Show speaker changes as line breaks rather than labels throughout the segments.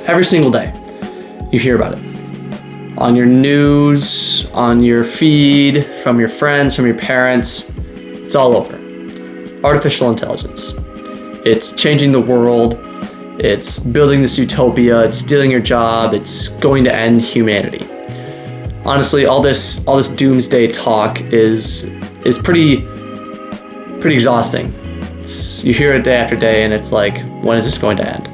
Every single day, you hear about it. On your news, on your feed, from your friends, from your parents, it's all over. Artificial intelligence. It's changing the world. It's building this utopia. It's stealing your job. It's going to end humanity. Honestly, all this doomsday talk is pretty exhausting. You hear it day after day, and it's like, when is this going to end?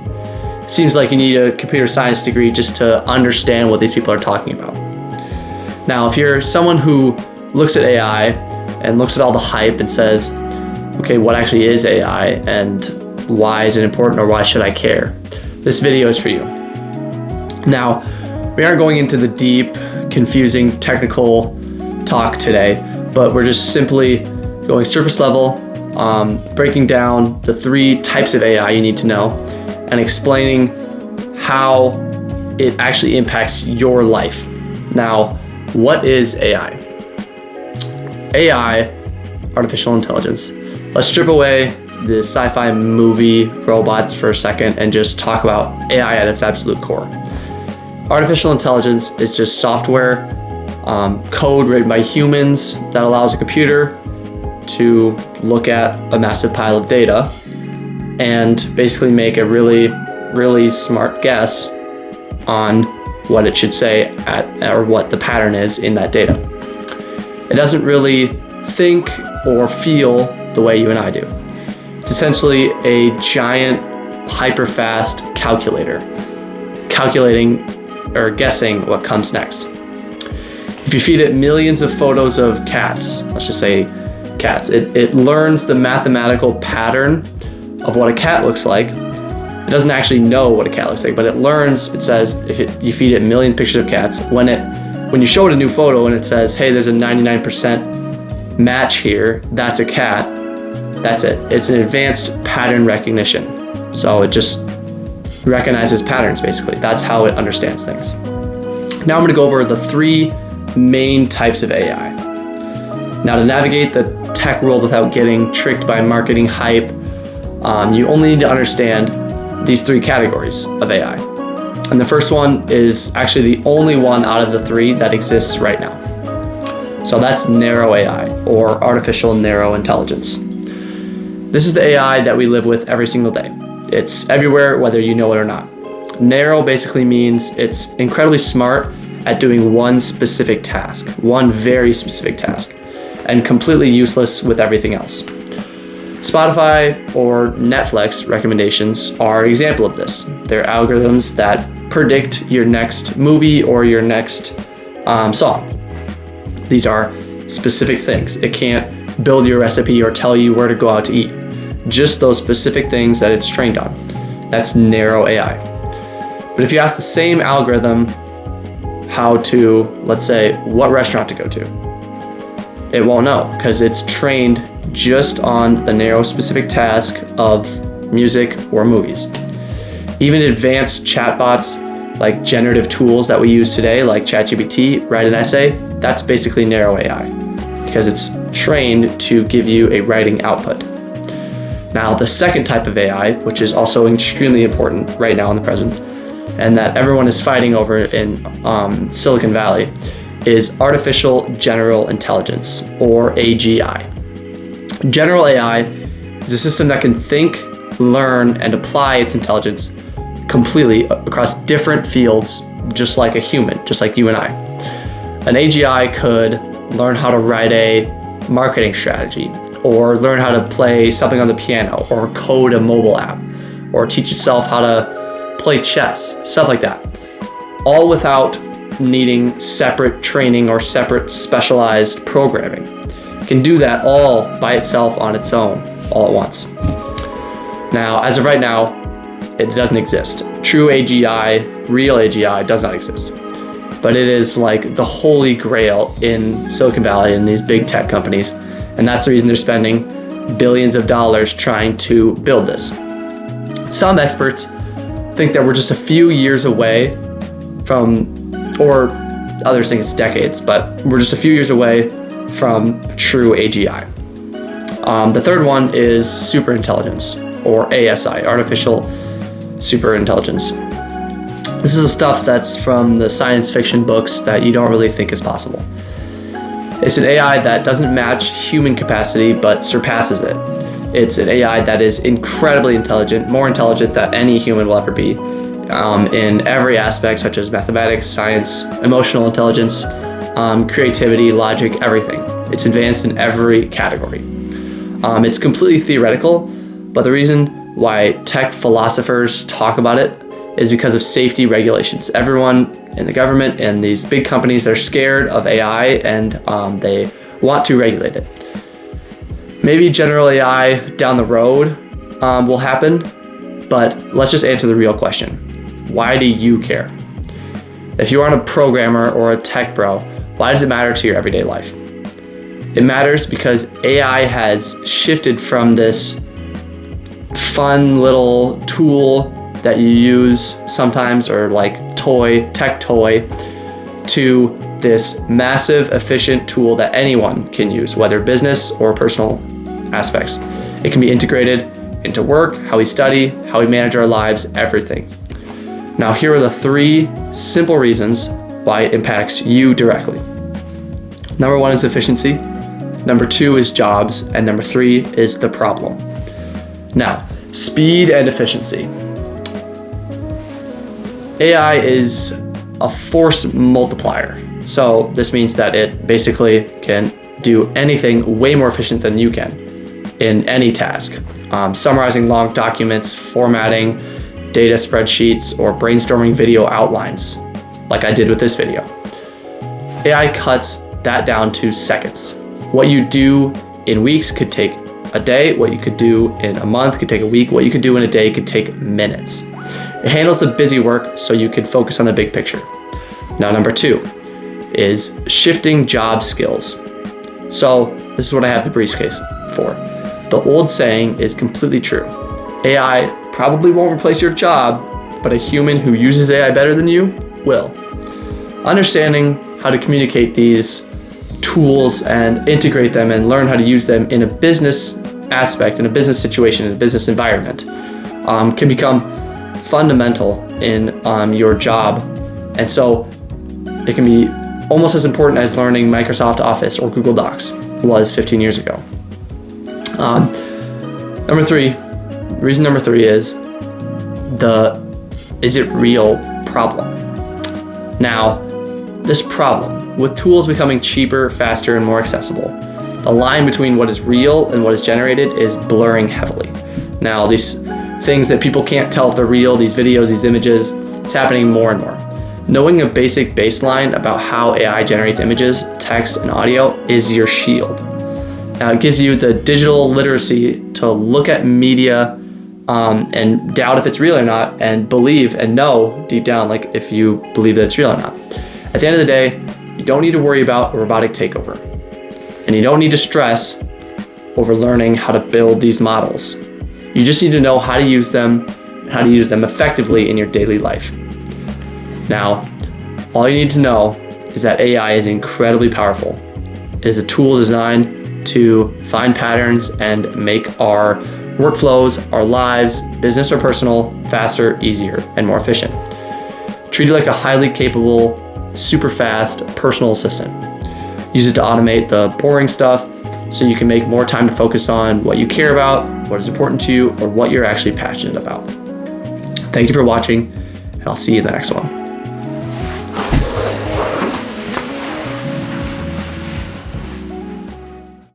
It seems like you need a computer science degree just to understand what these people are talking about. Now, if you're someone who looks at AI and looks at all the hype and says, okay, what actually is AI and why is it important, or why should I care? This video is for you. Now, we aren't going into the deep, confusing, technical talk today, but we're just simply going surface level, breaking down the 3 types of AI you need to know, and explaining how it actually impacts your life. Now, what is AI? AI, artificial intelligence. Let's strip away the sci-fi movie robots for a second and just talk about AI at its absolute core. Artificial intelligence is just software, code written by humans that allows a computer to look at a massive pile of data and basically make a really, really smart guess on what it should say or what the pattern is in that data. It doesn't really think or feel the way you and I do. It's essentially a giant, hyper-fast calculator, calculating or guessing what comes next. If you feed it millions of photos of cats, let's just say cats, it learns the mathematical pattern of what a cat looks like. It doesn't actually know what a cat looks like, but it learns. It says, you feed it a million pictures of cats, when you show it a new photo and it says, hey, there's a 99% match here, that's a cat, that's it. It's an advanced pattern recognition. So it just recognizes patterns, basically. That's how it understands things. Now I'm going to go over the 3 main types of AI. Now, to navigate the tech world without getting tricked by marketing hype, you only need to understand these 3 categories of AI. And the first one is actually the only one out of the 3 that exists right now. So that's narrow AI, or artificial narrow intelligence. This is the AI that we live with every single day. It's everywhere, whether you know it or not. Narrow basically means it's incredibly smart at doing one specific task, one very specific task, and completely useless with everything else. Spotify or Netflix recommendations are an example of this. They're algorithms that predict your next movie or your next song. These are specific things. It can't build your recipe or tell you where to go out to eat. Just those specific things that it's trained on. That's narrow AI. But if you ask the same algorithm how to, let's say, what restaurant to go to, it won't know, because it's trained just on the narrow specific task of music or movies. Even advanced chatbots like generative tools that we use today, like ChatGPT, write an essay, that's basically narrow AI, because it's trained to give you a writing output. Now, the second type of AI, which is also extremely important right now in the present, and that everyone is fighting over in Silicon Valley, is artificial general intelligence, or AGI. General AI is a system that can think, learn, and apply its intelligence completely across different fields, just like a human, just like you and I. An AGI could learn how to write a marketing strategy, or learn how to play something on the piano, or code a mobile app, or teach itself how to play chess, stuff like that. All without needing separate training or separate specialized programming. It can do that all by itself on its own, all at once. Now, as of right now, it doesn't exist. True AGI, real AGI does not exist. But it is like the holy grail in Silicon Valley and these big tech companies. And that's the reason they're spending billions of dollars trying to build this. Some experts think that we're just a few years away from, or others think it's decades, but we're just a few years away from true AGI. The third one is superintelligence, or ASI, artificial superintelligence. This is the stuff that's from the science fiction books that you don't really think is possible. It's an AI that doesn't match human capacity, but surpasses it. It's an AI that is incredibly intelligent, more intelligent than any human will ever be, in every aspect, such as mathematics, science, emotional intelligence, creativity, logic, everything. It's advanced in every category. It's completely theoretical, but the reason why tech philosophers talk about it is because of safety regulations. Everyone in the government and these big companies, they're scared of AI, and they want to regulate it. Maybe general AI down the road will happen, but let's just answer the real question. Why do you care? If you aren't a programmer or a tech bro, why does it matter to your everyday life? It matters because AI has shifted from this fun little tool that you use sometimes, or like tech toy, to this massive, efficient tool that anyone can use, whether business or personal aspects. It can be integrated into work, how we study, how we manage our lives, everything. Now, here are the 3 simple reasons why it impacts you directly. Number 1 is efficiency. Number 2 is jobs. And number 3 is the problem. Now, speed and efficiency. AI is a force multiplier. So this means that it basically can do anything way more efficient than you can in any task. Summarizing long documents, formatting data spreadsheets, or brainstorming video outlines, like I did with this video. AI cuts that down to seconds. What you do in weeks could take a day. What you could do in a month could take a week. What you could do in a day could take minutes. It handles the busy work so you can focus on the big picture. Now, number 2 is shifting job skills. So this is what I have the briefcase for. The old saying is completely true. AI probably won't replace your job, but a human who uses AI better than you will. Understanding how to communicate these tools and integrate them and learn how to use them in a business aspect, in a business situation, in a business environment, can become fundamental in your job. And so it can be almost as important as learning Microsoft Office or Google Docs was 15 years ago. Reason number 3 is is it real problem. Now, this problem, with tools becoming cheaper, faster, and more accessible, the line between what is real and what is generated is blurring heavily. Now, these things that people can't tell if they're real, these videos, these images, it's happening more and more. Knowing a basic baseline about how AI generates images, text, and audio is your shield. Now, it gives you the digital literacy to look at media and doubt if it's real or not, and believe and know deep down, like if you believe that it's real or not. At the end of the day, you don't need to worry about a robotic takeover. And you don't need to stress over learning how to build these models. You just need to know how to use them and how to use them effectively in your daily life. Now, all you need to know is that AI is incredibly powerful. It is a tool designed to find patterns and make our workflows, our lives, business or personal, faster, easier, and more efficient. Treat it like a highly capable, super fast personal assistant. Use it to automate the boring stuff so you can make more time to focus on what you care about, what is important to you, or what you're actually passionate about. Thank you for watching, and I'll see you in the next one.